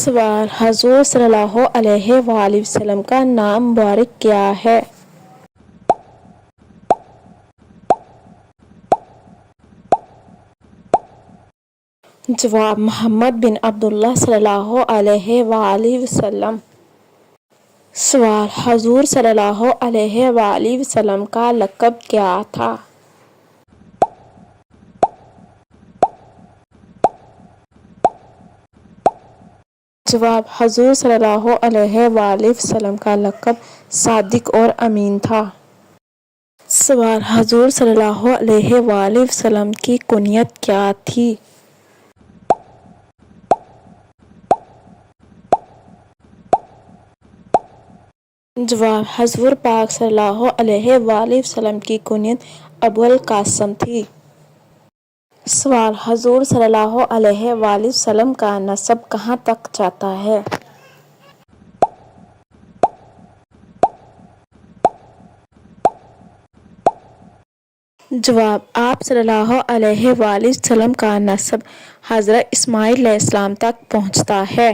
سوال: حضور صلی اللہ علیہ وآلہ وسلم کا نام مبارک کیا ہے؟ جواب: محمد بن عبداللہ صلی اللہ علیہ وآلہ وسلم۔ سوال: حضور صلی اللہ علیہ وآلہ وسلم کا لقب کیا تھا؟ جواب: حضور صلی اللہ علیہ وآلہ وسلم کا لقب صادق اور امین تھا۔ سوال: حضور صلی اللہ علیہ وآلہ وسلم کی کنیت کیا تھی؟ جواب: حضور پاک صلی اللہ علیہ وآلہ وسلم کی کنیت ابو القاسم تھی۔ سوال: حضور صلی اللہ علیہ وآلہ وسلم کا نسب کہاں تک جاتا ہے؟ جواب: آپ صلی اللہ علیہ وآلہ وسلم کا نسب حضرت اسماعیل علیہ السلام تک پہنچتا ہے۔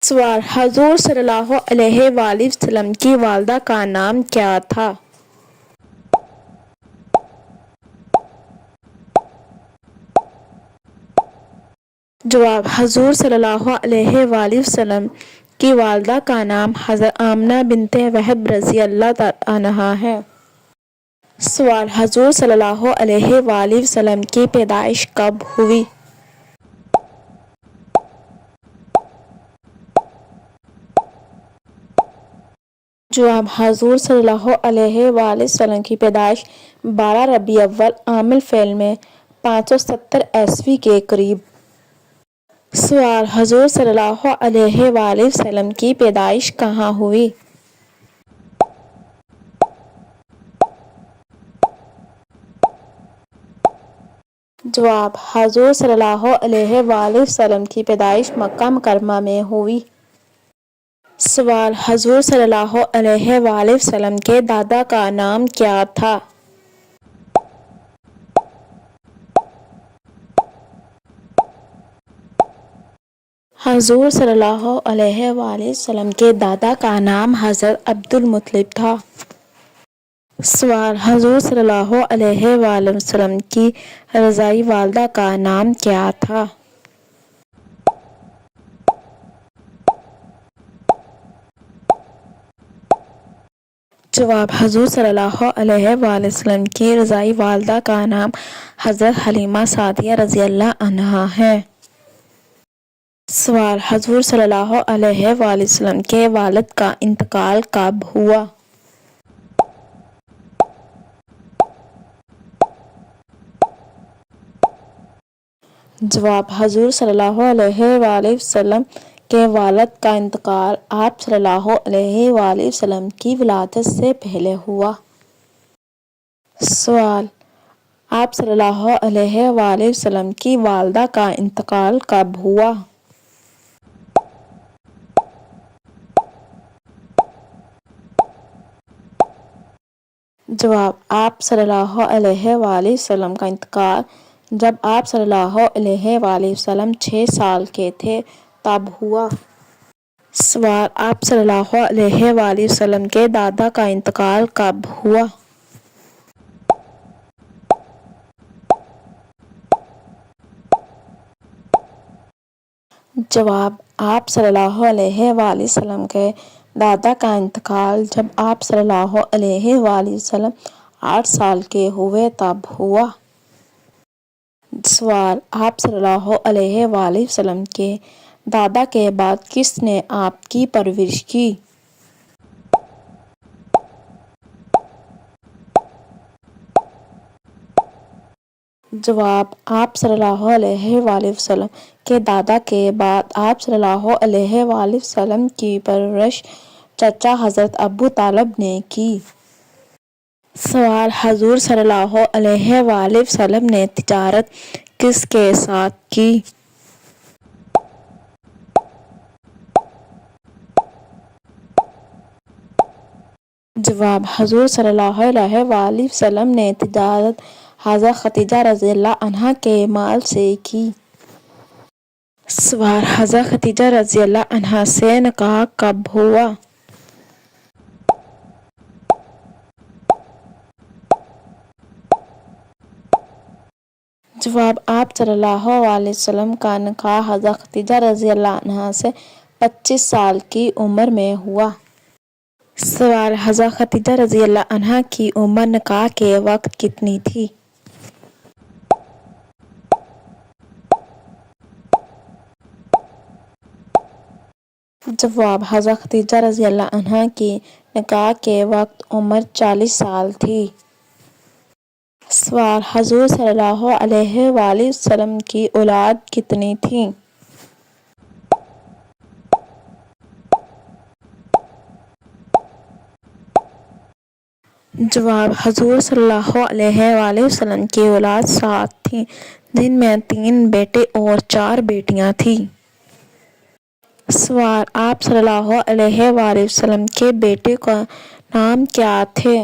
سوال: حضور صلی اللہ علیہ وآلہ وسلم کی والدہ کا نام کیا تھا؟ جواب: حضور صلی اللہ علیہ وآلہ وسلم کی والدہ کا نام حضرت آمنہ بنت وہب رضی اللہ تعالیٰ عنہا ہے۔ سوال: حضور صلی اللہ علیہ وآلہ وسلم کی پیدائش کب ہوئی؟ جواب: حضور صلی اللہ علیہ وآلہ وسلم کی پیدائش 12 ربیع الاول عام الفیل میں 570 کے قریب۔ سوال: حضور صلی اللہ علیہ وآلہ وسلم کی پیدائش کہاں ہوئی؟ جواب: حضور صلی اللہ علیہ وآلہ وسلم کی پیدائش مکہ مکرمہ میں ہوئی۔ سوال: حضور صلی اللہ علیہ وآلہ وسلم کے دادا کا نام کیا تھا؟ حضور صلی اللہ علیہ وآلہ وسلم کے دادا کا نام حضرت عبد المطلب تھا۔ سوال: حضور صلی اللہ علیہ وآلہ وسلم کی رضاعی والدہ کا نام کیا تھا؟ جواب: حضور صلی اللہ علیہ وآلہ وسلم کی رضاعی والدہ کا نام حضرت حلیمہ سعدیہ رضی اللہ عنہا ہے۔ سوال: حضور صلی اللہ علیہ وآلہ وسلم کے والد کا انتقال کب ہوا؟ جواب: حضور صلی اللہ علیہ وآلہ وسلم کے والد کا انتقال آپ صلی اللہ علیہ وآلہ وسلم کی ولادت سے پہلے ہوا۔ سوال: آپ صلی اللہ علیہ وآلہ وسلم کی والدہ کا انتقال کب ہوا؟ جواب: آپ صلی اللہ علیہ وآلہ وسلم کا انتقال جب آپ صلی اللہ علیہ وآلہ وسلم 6 سال کے تھے تب ہوا۔ سوال: آپ صلی اللہ علیہ وآلہ وسلم کے دادا کا انتقال کب ہوا؟ جواب: آپ صلی اللہ علیہ وآلہ وسلم کے دادا کا انتقال جب آپ صلی اللہ علیہ وآلہ وسلم 8 سال کے ہوئے تب ہوا۔ سوال: آپ صلی اللہ علیہ وآلہ وسلم کے دادا کے بعد کس نے آپ کی پرورش کی؟ جواب: آپ صلی اللہ علیہ وآلہ وسلم کے دادا کے بعد آپ صلی اللہ علیہ وآلہ وسلم کی پرورش چچا حضرت ابو طالب نے کی۔ سوال: حضور صلی اللہ علیہ وآلہ وسلم نے تجارت کس کے ساتھ کی؟ جواب: حضور صلی اللہ علیہ وآلہ وسلم نے تجارت حضرت خدیجہ رضی اللہ عنہا کے مال سے کی۔ سوال: حضرت خدیجہ رضی اللہ عنہا سے نکاح کب ہوا؟ جواب: آپ صلی اللہ علیہ وسلم کا نکاح حضرت خدیجہ رضی اللہ عنہا سے 25 سال کی عمر میں ہوا۔ سوال: حضرت خدیجہ رضی اللہ عنہا کی عمر نکاح کے وقت کتنی تھی؟ جواب: حضرت خدیجہ رضی اللہ عنہا کی نکاح کے وقت عمر 40 سال تھی۔ سوال: حضور صلی اللہ علیہ وآلہ وسلم کی اولاد کتنی تھیں؟ جواب: حضور صلی اللہ علیہ وآلہ وسلم کی اولاد 7 تھیں، جن میں 3 بیٹے اور 4 بیٹیاں تھیں۔ سوال: آپ صلی اللہ علیہ وآلہ وسلم کے بیٹے کا نام کیا تھے؟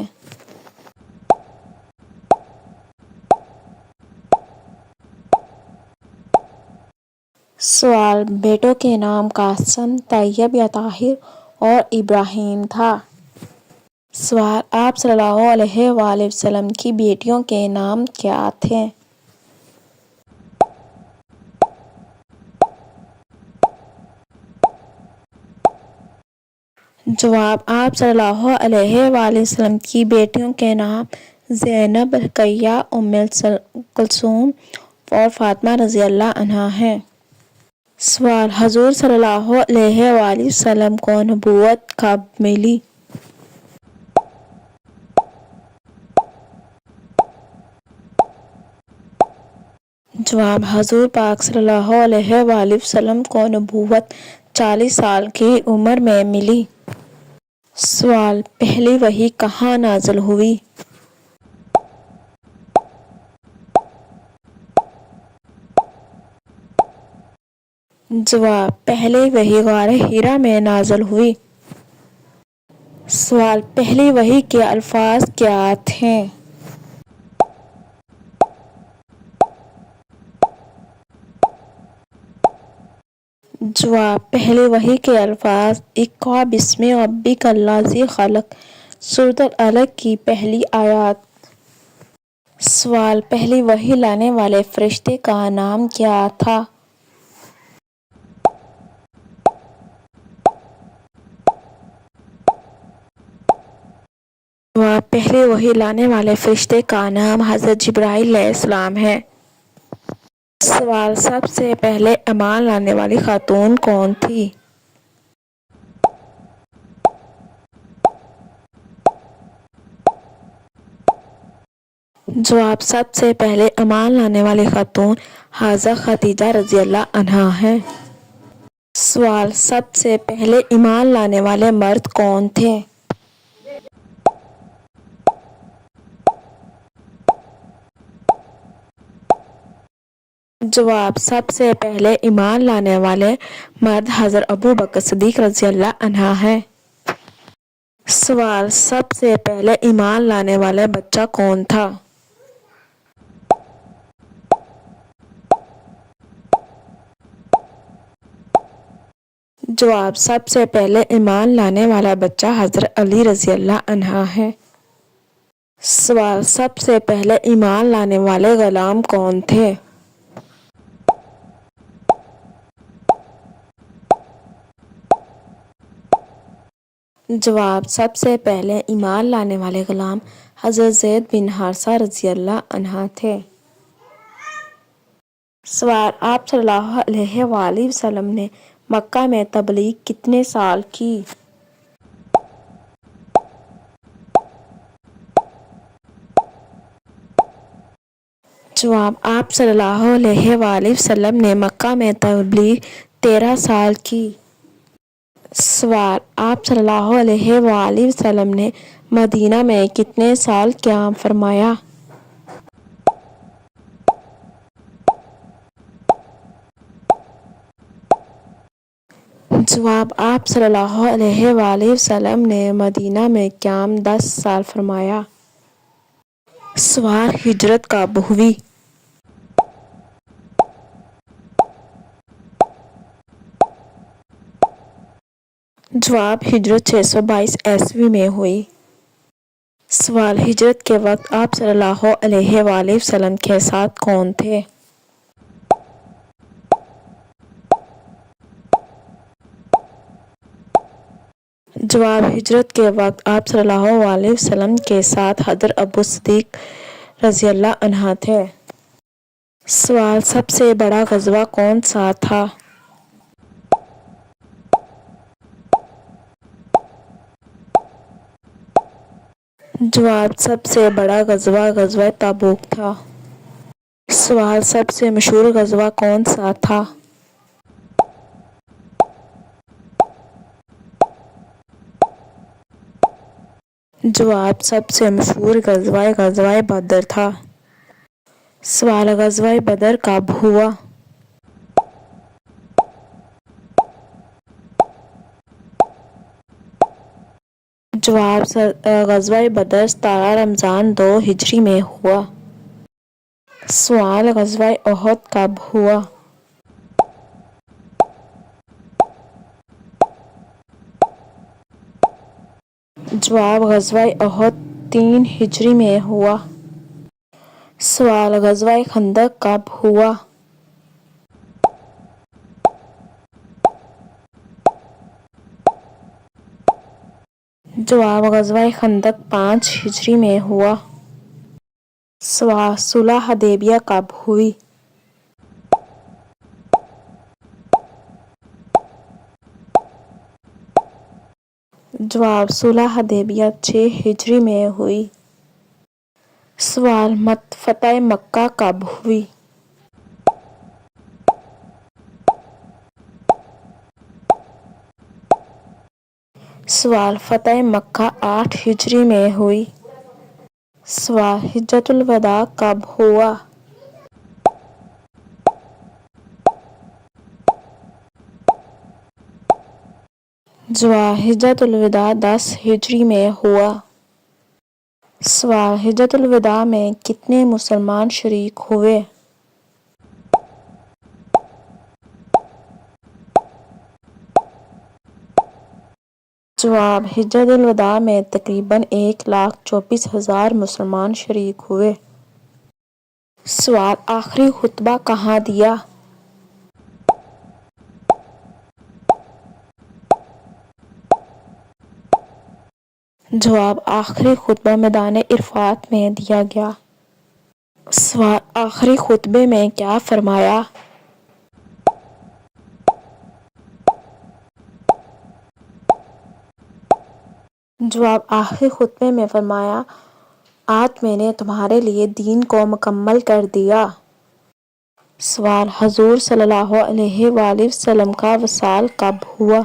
سوال: بیٹوں کے نام قاسم، طیب یا طاہر اور ابراہیم تھا۔ سوال: آپ صلی اللہ علیہ وآلہ وسلم کی بیٹیوں کے نام کیا تھے؟ جواب: آپ صلی اللہ علیہ وآلہ وسلم کی بیٹیوں کے نام زینب، رقیہ، ام کلثوم اور فاطمہ رضی اللہ عنہا ہیں۔ سوال: حضور صلی اللہ علیہ وآلہ وسلم کو نبوت کب ملی؟ جواب: حضور پاک صلی اللہ علیہ وآلہ وسلم کو نبوت 40 سال کی عمر میں ملی۔ سوال: پہلی وحی کہاں نازل ہوئی؟ جواب: پہلی وحی غار حرا میں نازل ہوئی۔ سوال: پہلی وحی کے الفاظ کیا تھے؟ جواب: پہلی وحی کے الفاظ اقرأ باسم ربک الذی خلق، سورۃ العلق کی پہلی آیات۔ سوال: پہلی وحی لانے والے فرشتے کا نام کیا تھا؟ جواب: پہلی وحی لانے والے فرشتے کا نام حضرت جبرائیل علیہ السلام ہے۔ سوال: سب سے پہلے ایمان لانے والی خاتون کون تھی؟ جواب: سب سے پہلے ایمان لانے والی خاتون حضرت خدیجہ رضی اللہ عنہا ہیں۔ سوال: سب سے پہلے ایمان لانے والے مرد کون تھے؟ جواب: سب سے پہلے ایمان لانے والے مرد حضرت ابوبکر صدیق رضی اللہ عنہ ہیں۔ سوال: سب سے پہلے ایمان لانے والا بچہ کون تھا؟ جواب: سب سے پہلے ایمان لانے والا بچہ حضرت علی رضی اللہ عنہ ہے۔ سوال: سب سے پہلے ایمان لانے والے غلام کون تھے؟ جواب: سب سے پہلے ایمان لانے والے غلام حضرت زید بن حارثہ رضی اللہ عنہ تھے۔ سوال: آپ صلی اللہ علیہ وآلہ وسلم نے مکہ میں تبلیغ کتنے سال کی؟ جواب: آپ صلی اللہ علیہ وآلہ وسلم نے مکہ میں تبلیغ 13 سال کی۔ سوال: آپ صلی اللہ علیہ وآلہ وسلم نے مدینہ میں کتنے سال قیام فرمایا؟ جواب: آپ صلی اللہ علیہ وآلہ وسلم نے مدینہ میں قیام 10 سال فرمایا۔ سوال: ہجرت کب ہوئی؟ جواب: ہجرت 622 میں ہوئی۔ سوال: ہجرت کے وقت آپ صلی اللہ علیہ وآلہ وسلم کے ساتھ کون تھے؟ جواب: ہجرت کے وقت آپ صلی اللہ علیہ وسلم کے ساتھ حضرت ابو صدیق رضی اللہ عنہ تھے۔ سوال: سب سے بڑا غزوہ کون سا تھا؟ جواب: سب سے بڑا غزوہ غزوہ تبوک تھا۔ سوال: سب سے مشہور غزوہ کون سا تھا؟ جواب: سب سے مشہور غزوہ غزوہ بدر تھا۔ سوال: غزوہ بدر کب ہوا؟ جواب: غزوہ بدر 17 رمضان 2 ہجری میں ہوا۔ سوال: غزوہ احد کب ہوا؟ جواب: غزوہ احد 3 ہجری میں ہوا۔ سوال: غزوہ خندق کب ہوا؟ جواب: غزوہ خندق 5 ہجری میں ہوا۔ سوال: صلح حدیبیہ کب ہوئی؟ جواب: صلح حدیبیہ 6 ہجری میں ہوئی۔ سوال: فتح مکہ کب ہوئی؟ سوال: فتح مکہ 8 ہجری میں ہوئی۔ سوال: حجۃ الوداع کب ہوا؟ جواب: حجۃ الوداع 10 ہجری میں ہوا۔ سوال: حجۃ الوداع میں کتنے مسلمان شریک ہوئے؟ جواب: حجۃ الوداع میں تقریباً 1,24,000 مسلمان شریک ہوئے۔ سوال: آخری خطبہ کہاں دیا؟ جواب: آخری خطبہ میدان عرفات میں دیا گیا۔ سوال: آخری خطبے میں کیا فرمایا؟ جواب: آخری خطبے میں فرمایا، آج میں نے تمہارے لیے دین کو مکمل کر دیا۔ سوال: حضور صلی اللہ علیہ وآلہ وسلم کا وصال کب ہوا؟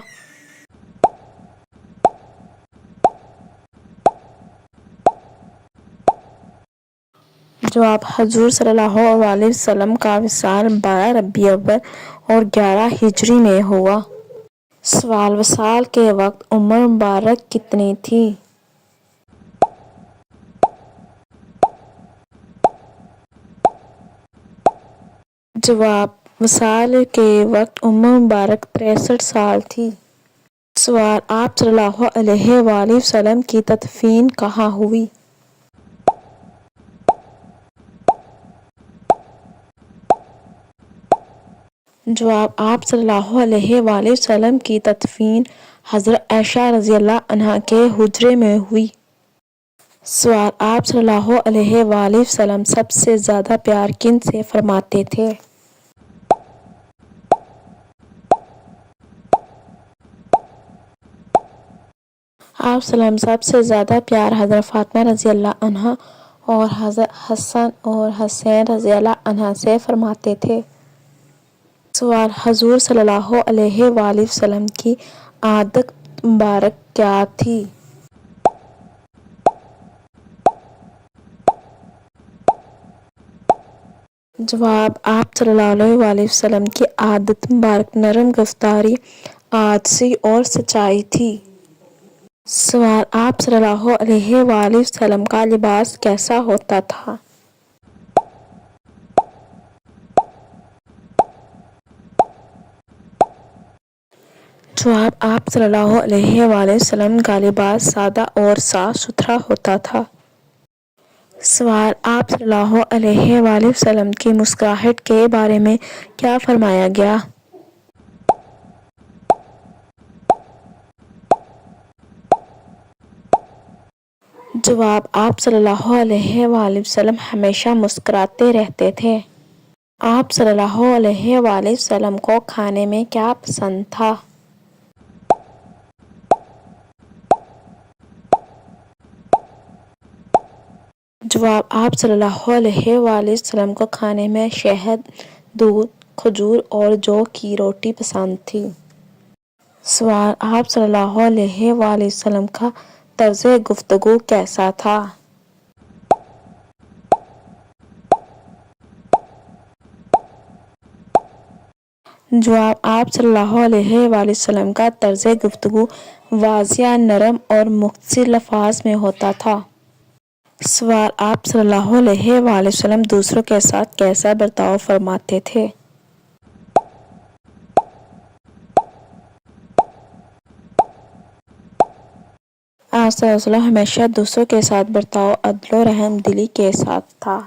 جواب: حضور صلی اللہ علیہ وسلم کا وصال 12 ربیع الاول اور 11 ہجری میں ہوا۔ سوال: وصال کے وقت عمر مبارک کتنی تھی؟ جواب: وصال کے وقت عمر مبارک 63 سال تھی۔ سوال: آپ صلی اللہ علیہ وآلہ وسلم کی تدفین کہاں ہوئی؟ جواب: آپ صلی اللہ علیہ وآلہ وسلم کی تدفین حضرت عائشہ رضی اللہ عنہا کے حجرے میں ہوئی۔ سوال: آپ صلی اللہ علیہ وآلہ وسلم سب سے زیادہ پیار کن سے فرماتے تھے؟ آپ صلی اللہ علیہ وسلم سب سے زیادہ پیار حضرت فاطمہ رضی اللہ عنہا اور حضرت حسن اور حسین رضی اللہ عنہ سے فرماتے تھے۔ سوال: حضور صلی اللہ علیہ وآلہ وسلم کی عادت مبارک کیا تھی؟ جواب: آپ صلی اللہ علیہ وآلہ وسلم کی عادت مبارک نرم گفتاری، عاجزی اور سچائی تھی۔ سوال: آپ صلی اللہ علیہ وآلہ وسلم کا لباس کیسا ہوتا تھا؟ جواب: آپ صلی اللہ علیہ وآلہ وسلم کا لباس سادہ اور صاف ستھرا ہوتا تھا۔ سوال: آپ صلی اللہ علیہ وآلہ وسلم کی مسکراہٹ کے بارے میں کیا فرمایا گیا؟ جواب: آپ صلی اللہ علیہ وآلہ وسلم ہمیشہ مسکراتے رہتے تھے۔ آپ صلی اللہ علیہ وآلہ وسلم کو کھانے میں کیا پسند تھا؟ جواب: آپ صلی اللہ علیہ وآلہ وسلم کو کھانے میں شہد، دودھ، کھجور اور جو کی روٹی پسند تھی۔ سوال: آپ صلی اللہ علیہ وآلہ وسلم کا طرز گفتگو کیسا تھا؟ جواب: آپ صلی اللہ علیہ وآلہ وسلم کا طرز گفتگو واضح، نرم اور مختصر الفاظ میں ہوتا تھا۔ سوال: آپ صلی اللہ علیہ وآلہ وسلم دوسروں کے ساتھ کیسا برتاؤ فرماتے تھے؟ آپ صلی اللہ علیہ وسلم ہمیشہ دوسروں کے ساتھ برتاؤ عدل و رحم دلی کے ساتھ تھا۔